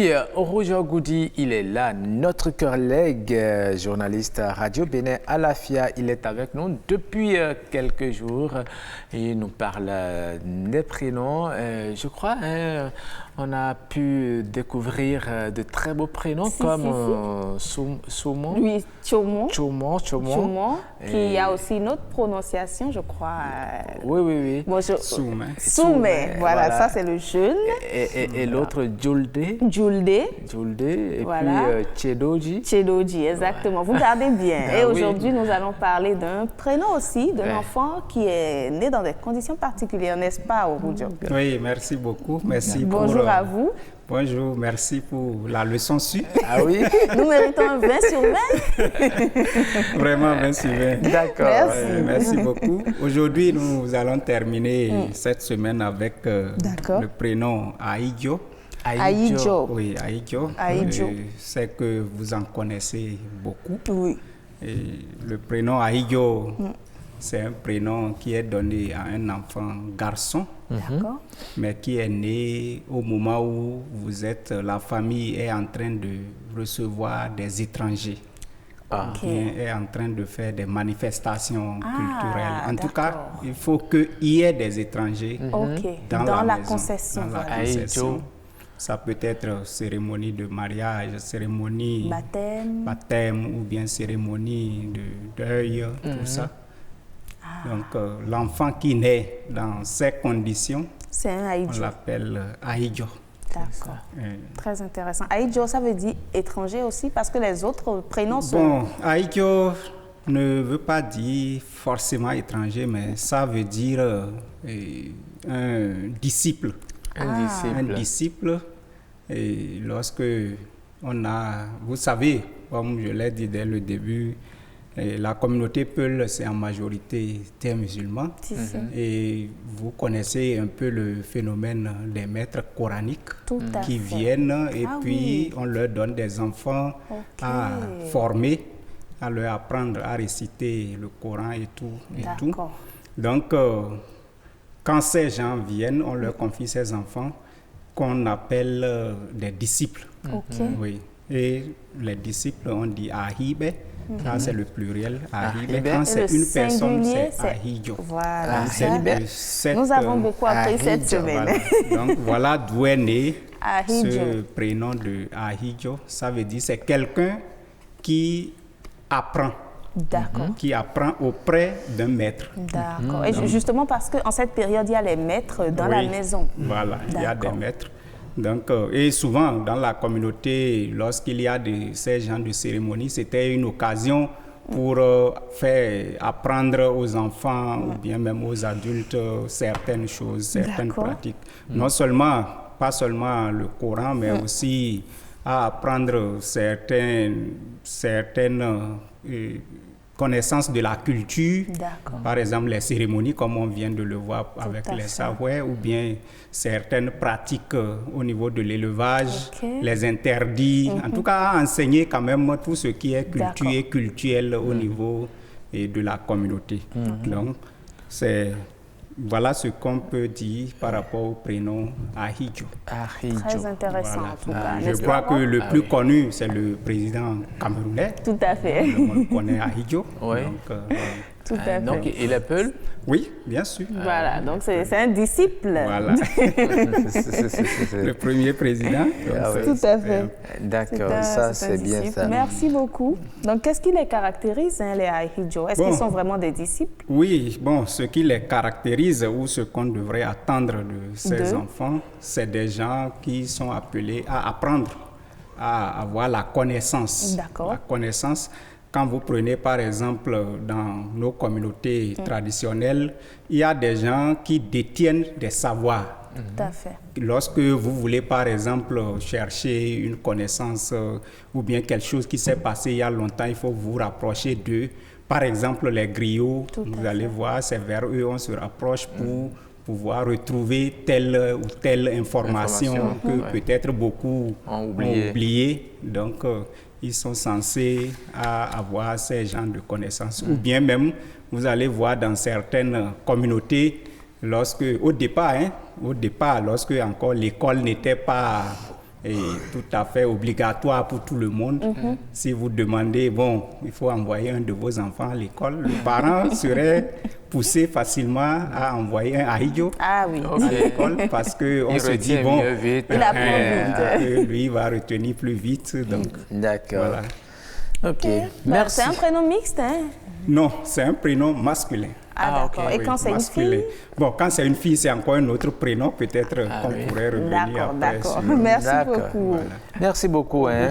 Oui, Orojo Goudi, il est là, notre collègue journaliste radio Bénin Alafia. Il est avec nous depuis quelques jours. Il nous parle des prénoms. Je crois, on a pu découvrir de très beaux prénoms comme Soumon. Oui, Tchomon. Tchomon. Qui a aussi une autre prononciation, je crois. Oui. Bon, Soumé. Voilà, ça c'est le jeune. Et l'autre, Julde. Et voilà. puis Tchedoji. Tchedoji, exactement. Vous gardez bien. Et aujourd'hui, nous allons parler d'un prénom aussi, d'un enfant qui est né dans des conditions particulières, n'est-ce pas, Orojo? Oui, merci beaucoup. Merci. Bonjour à vous. Bonjour, merci pour la leçon su. Ah oui? Nous méritons un 20 sur 20. Vraiment 20 sur 20. D'accord. Merci. Merci beaucoup. Aujourd'hui, nous allons terminer cette semaine avec le prénom Aïdjo. Aïdjo. Oui, Aïdjo. Aïdjo. C'est que vous en connaissez beaucoup. Oui. Et le prénom Aïdjo, c'est un prénom qui est donné à un enfant garçon, mais qui est né au moment où la famille est en train de recevoir des étrangers. Qui est en train de faire des manifestations culturelles. En tout cas, il faut qu'il y ait des étrangers dans la maison, concession. dans la concession. Ça peut être cérémonie de mariage, cérémonie baptême ou bien cérémonie de deuil, tout ça. Donc, l'enfant qui naît dans ces conditions, on l'appelle Aïdjo. D'accord. Très intéressant. Aïdjo, ça veut dire étranger aussi, parce que les autres prénoms sont... Bon, Aïdjo ne veut pas dire forcément étranger, mais ça veut dire un disciple. Un disciple. Et lorsque on a... Vous savez, comme je l'ai dit dès le début, la communauté Peul, c'est en majorité des musulmans. Et vous connaissez un peu le phénomène des maîtres coraniques qui viennent et puis on leur donne des enfants à former, à leur apprendre à réciter le Coran et tout. Donc, quand ces gens viennent, on leur confie ces enfants qu'on appelle des disciples. Oui. Et les disciples, on dit Ahibé. Ça, c'est le pluriel, Ahibé. Quand c'est une personne, c'est Ahidjo. Voilà. Nous avons beaucoup appris cette semaine. Voilà. Donc, voilà d'où est né ce prénom de Ahidjo. Ça veut dire c'est quelqu'un qui apprend. D'accord. Qui apprend auprès d'un maître. D'accord. Et justement parce qu'en cette période, il y a les maîtres dans la maison. Voilà, il y a des maîtres. Donc, et souvent, dans la communauté, lorsqu'il y a ces genres de cérémonies, c'était une occasion pour faire apprendre aux enfants ou bien même aux adultes certaines choses, certaines pratiques. Pas seulement le Coran, mais aussi à apprendre certaines connaissance de la culture, par exemple les cérémonies comme on vient de le voir avec les Savoies, ou bien certaines pratiques au niveau de l'élevage, les interdits, en tout cas enseigner quand même tout ce qui est culture et culturel au niveau de la communauté. Donc voilà ce qu'on peut dire par rapport au prénom Ahidjo. Très intéressant en tout cas. Je crois que le plus connu, c'est le président camerounais. Tout à fait. Le monde connaît Ahidjo. Oui. Tout à fait. Donc, il appelle? Oui, bien sûr. Voilà, donc c'est un disciple. Voilà. Le premier président. Tout à fait. D'accord, ça c'est bien ça. Merci beaucoup. Donc, qu'est-ce qui les caractérise, les Ahidjo? Est-ce qu'ils sont vraiment des disciples? Oui, bon, ce qui les caractérise ou ce qu'on devrait attendre de ces enfants, c'est des gens qui sont appelés à apprendre, à avoir la connaissance. D'accord. La connaissance. Quand vous prenez par exemple dans nos communautés traditionnelles, il y a des gens qui détiennent des savoirs. Tout à fait. Lorsque vous voulez par exemple chercher une connaissance ou bien quelque chose qui s'est passé il y a longtemps, il faut vous rapprocher d'eux. Par exemple les griots, vous allez voir, c'est vers eux on se rapproche pour pouvoir retrouver telle ou telle information que peut-être beaucoup ont oublié. Donc, ils sont censés avoir ces genres de connaissances. Ou bien même, vous allez voir dans certaines communautés, au départ, lorsque encore l'école n'était pas est tout à fait obligatoire pour tout le monde. Si vous demandez, bon, il faut envoyer un de vos enfants à l'école, le parent serait poussé facilement à envoyer un Aïdjo à l'école parce qu'on se dit, bon, lui il va retenir plus vite. D'accord. Voilà. Ok, merci. C'est un prénom mixte, hein? Non, c'est un prénom masculin. Ah, d'accord. Et quand c'est une fille? Bon, quand c'est une fille, c'est encore un autre prénom, peut-être qu'on pourrait revenir après. D'accord. Merci beaucoup. Voilà. Merci beaucoup. Hein.